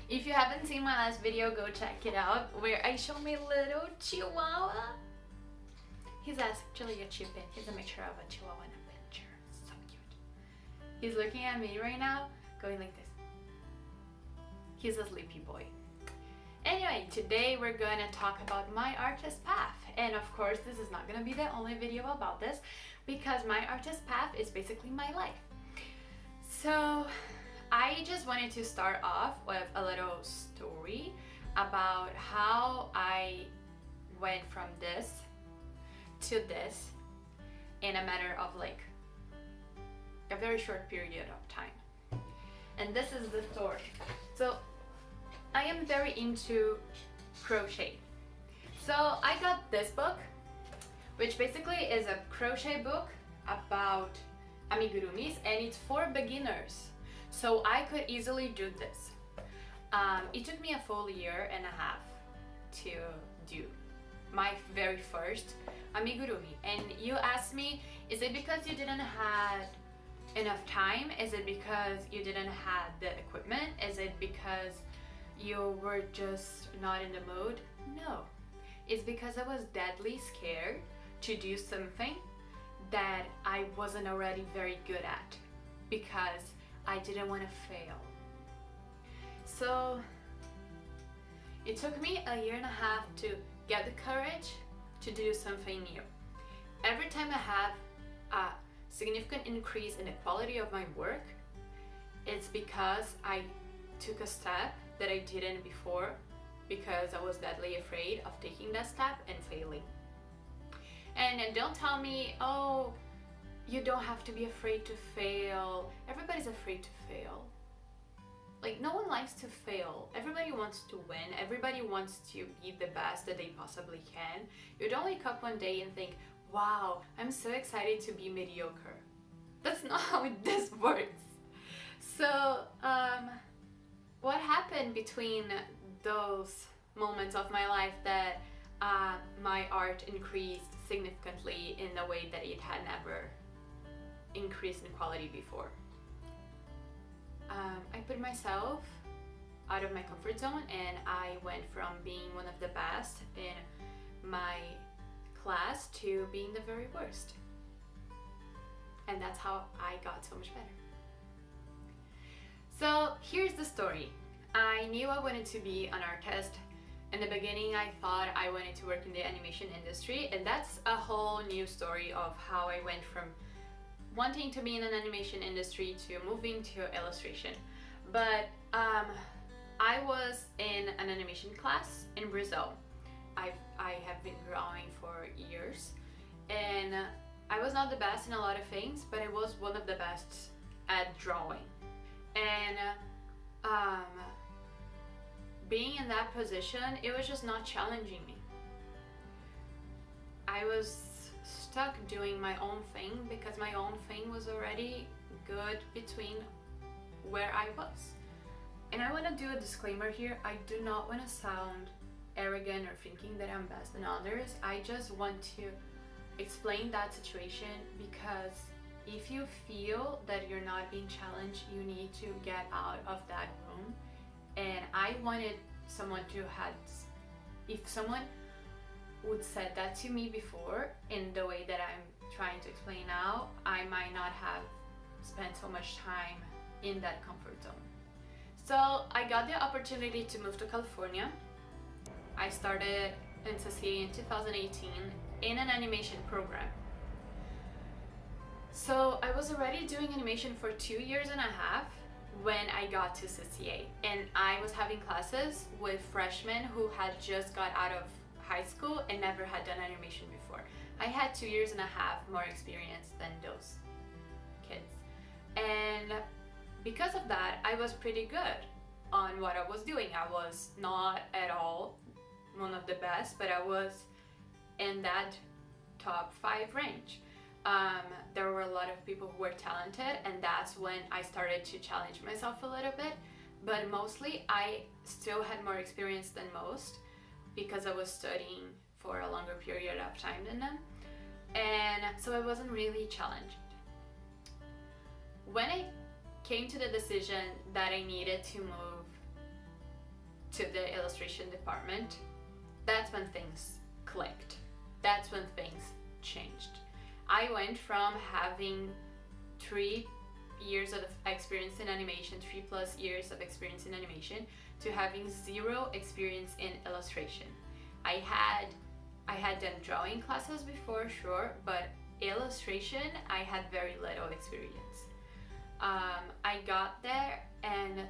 If you haven't seen my last video, go check it out where I show my little chihuahua. He's actually a chippin. He's a mixture of a chihuahua and a pincher. So cute. He's looking at me right now, going like this. He's a sleepy boy. Anyway, today we're going to talk about my artist path. And of course, this is not going to be the only video about this because my artist path is basically my life. So I just wanted to start off with a little story about how I went from this to this in a matter of like a very short period of time. And this is the story. So I am very into crochet. So I got this book, which basically is a crochet book about amigurumis, and it's for beginners. So I could easily do this. It took me a full year and a half to do my very first amigurumi. And you asked me, is it because you didn't have enough time? Is it because you didn't have the equipment? Is it because you were just not in the mood? No, it's because I was deadly scared to do something that I wasn't already very good at because I didn't want to fail. So it took me a year and a half to get the courage to do something new. Every time I have a significant increase in the quality of my work, it's because I took a step that I didn't before because I was deadly afraid of taking that step and failing. And don't tell me, oh, you don't have to be afraid to fail. Everybody's afraid to fail. Like, no one likes to fail. Everybody wants to win. Everybody wants to be the best that they possibly can. You don't wake up one day and think, wow, I'm so excited to be mediocre. That's not how this works. So, what happened between those moments of my life that my art increased significantly in a way that it had never increased in quality before? I put myself out of my comfort zone and I went from being one of the best in my class to being the very worst. And that's how I got so much better. So here's the story. I knew I wanted to be an artist. In the beginning, I thought I wanted to work in the animation industry, and that's a whole new story of how I went from wanting to be in an animation industry to moving to illustration. But I was in an animation class in Brazil. I have been drawing for years, and I was not the best in a lot of things, but I was one of the best at drawing. And being in that position, it was just not challenging me. I was stuck doing my own thing because my own thing was already good between where I was. And I want to do a disclaimer here. I do not want to sound arrogant or thinking that I'm better than others. I just want to explain that situation because if you feel that you're not being challenged, you need to get out of that room. And I wanted someone to have, if someone would said that to me before in the way that I'm trying to explain now, I might not have spent so much time in that comfort zone. So I got the opportunity to move to California. I started in CCA in 2018 in an animation program. So I was already doing animation for 2 years and a half when I got to CCA, and I was having classes with freshmen who had just got out of high school and never had done animation before. I had 2 years and a half more experience than those kids, and because of that I was pretty good on what I was doing. I was not at all one of the best, but I was in that top 5 range. There were a lot of people who were talented, and that's when I started to challenge myself a little bit, but mostly I still had more experience than most because I was studying for a longer period of time than them, and so I wasn't really challenged. When I came to the decision that I needed to move to the illustration department, that's when things clicked. That's when things changed. I went from having 3 years of experience in animation, 3+ years of experience in animation, to having 0 experience in illustration. I had done drawing classes before, sure, but illustration, I had very little experience. I got there and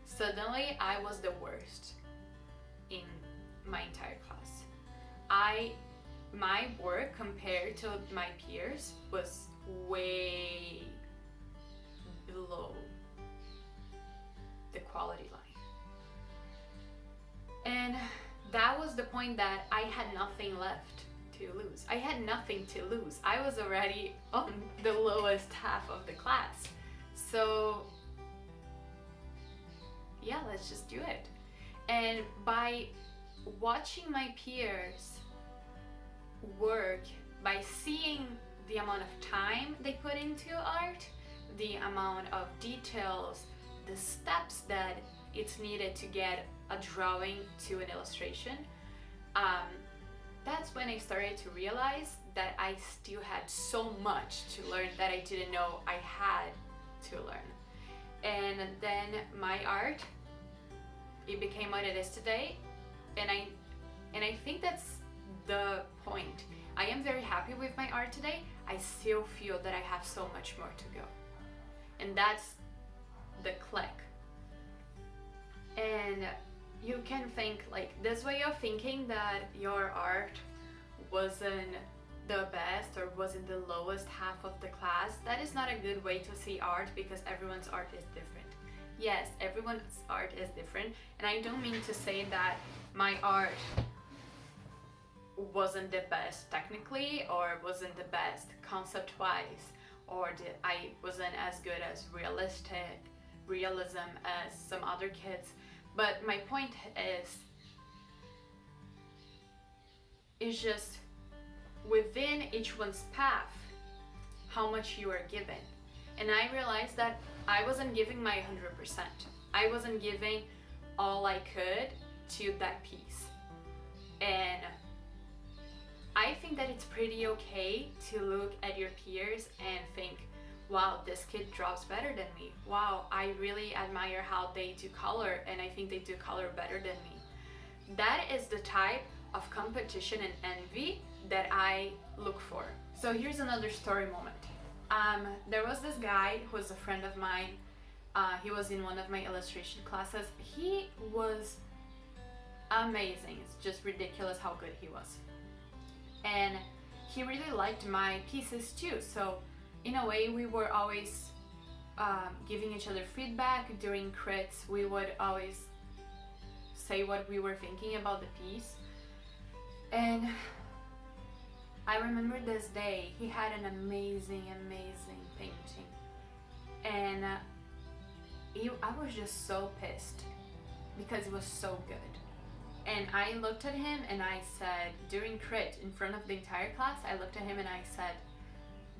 suddenly I was the worst in my entire class. My work compared to my peers was way below the quality line. And that was the point that I had nothing left to lose. I had nothing to lose. I was already on the lowest half of the class. So yeah, let's just do it. And by watching my peers work, by seeing the amount of time they put into art, the amount of details, the steps that it's needed to get a drawing to an illustration, that's when I started to realize that I still had so much to learn that I didn't know I had to learn. And then my art, it became what it is today, and I think that's the point. I am very happy with my art today. I still feel that I have so much more to go, and that's the click. And you can think like this way of thinking, that your art wasn't the best or wasn't the lowest half of the class. That is not a good way to see art, because everyone's art is different. Yes, everyone's art is different, and I don't mean to say that my art wasn't the best technically, or wasn't the best concept-wise, or I wasn't as good as realism as some other kids. But my point is just within each one's path, how much you are given. And I realized that I wasn't giving my 100%. I wasn't giving all I could to that piece. And I think that it's pretty okay to look at your peers and think, wow, this kid draws better than me. Wow, I really admire how they do color, and I think they do color better than me. That is the type of competition and envy that I look for. So here's another story moment. There was this guy who was a friend of mine. He was in one of my illustration classes. He was amazing. It's just ridiculous how good he was. And he really liked my pieces too. So in a way, we were always giving each other feedback. During crits, we would always say what we were thinking about the piece. And I remember this day, he had an amazing painting. And I was just so pissed because it was so good. And I looked at him and I said, during crit, in front of the entire class, I looked at him and I said,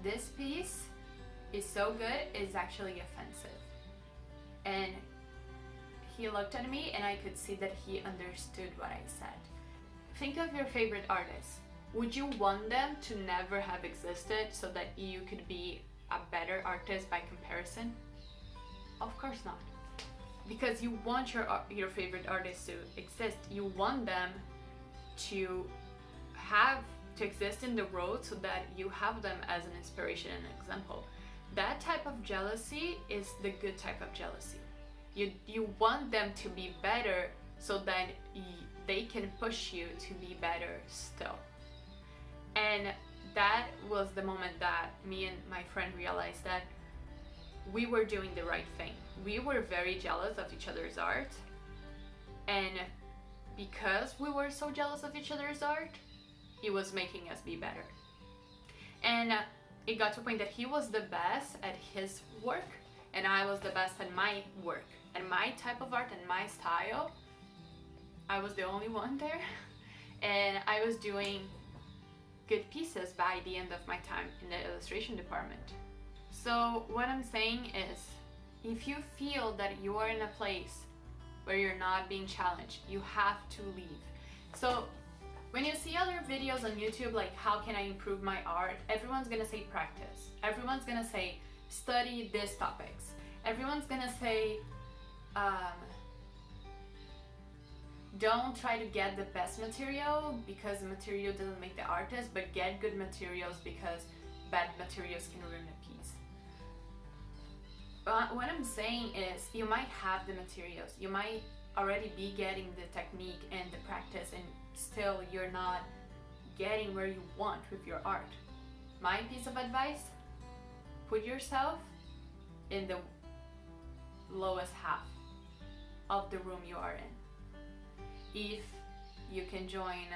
this piece is so good, it's actually offensive. And he looked at me and I could see that he understood what I said. Think of your favorite artist. Would you want them to never have existed so that you could be a better artist by comparison? Of course not. Because you want your favorite artist to exist. You want them to exist in the world so that you have them as an inspiration and an example. That type of jealousy is the good type of jealousy. You want them to be better so that they can push you to be better still. And that was the moment that me and my friend realized that we were doing the right thing. We were very jealous of each other's art, and because we were so jealous of each other's art, it was making us be better. And it got to a point that he was the best at his work, and I was the best at my work. And my type of art and my style, I was the only one there, and I was doing good pieces by the end of my time in the illustration department. So what I'm saying is, if you feel that you are in a place where you're not being challenged. You have to leave. So when you see other videos on YouTube, like how can I improve my art, everyone's gonna say practice. Everyone's gonna say study these topics. Everyone's gonna say don't try to get the best material because the material doesn't make the artist, but get good materials because bad materials can ruin a piece. But what I'm saying is you might have the materials, you might already be getting the technique and the practice, and still you're not getting where you want with your art. My piece of advice, put yourself in the lowest half of the room you are in. If you can join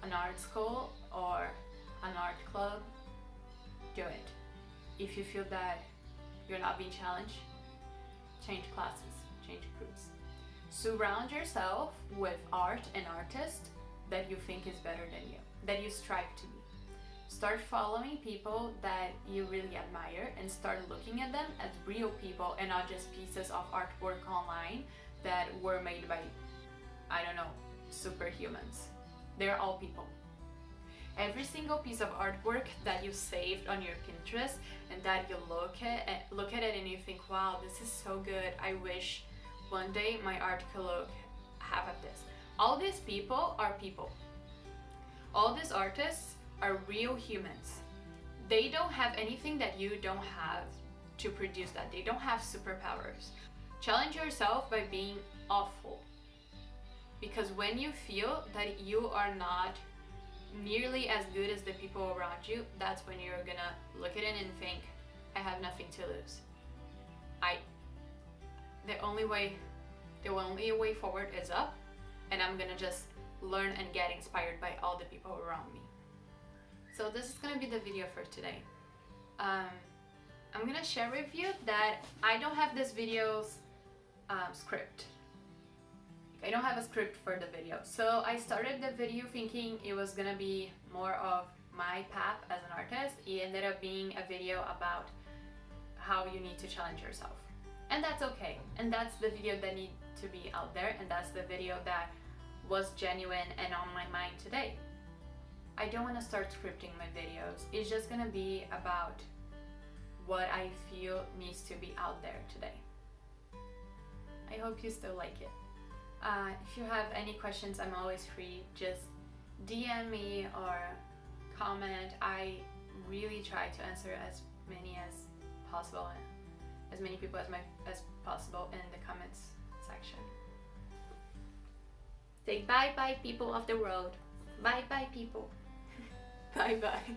an art school or an art club, do it. If you feel that you're not being challenged, change classes, change groups. Surround yourself with art and artists that you think is better than you, that you strive to be. Start following people that you really admire and start looking at them as real people and not just pieces of artwork online that were made by, I don't know, superhumans. They're all people. Every single piece of artwork that you saved on your Pinterest and that you look at it and you think, wow, this is so good. I wish one day my art could look half of this. All these people are people. All these artists are real humans. They don't have anything that you don't have to produce that. They don't have superpowers. Challenge yourself by being awful. Because when you feel that you are not nearly as good as the people around you, that's when you're gonna look at it and think, I have nothing to lose. The only way forward is up, and I'm gonna just learn and get inspired by all the people around me. So this is gonna be the video for today. I'm gonna share with you that I don't have this video's script. I don't have a script for the video. So I started the video thinking it was gonna be more of my path as an artist. It ended up being a video about how you need to challenge yourself. And that's okay. And that's the video that needs to be out there, and that's the video that was genuine and on my mind today. I don't want to start scripting my videos. It's just gonna be about what I feel needs to be out there today. I hope you still like it. If you have any questions, I'm always free. Just DM me or comment. I really try to answer as many as possible, as many people as possible in the comments section. Say bye bye people of the world. Bye bye people. Bye bye.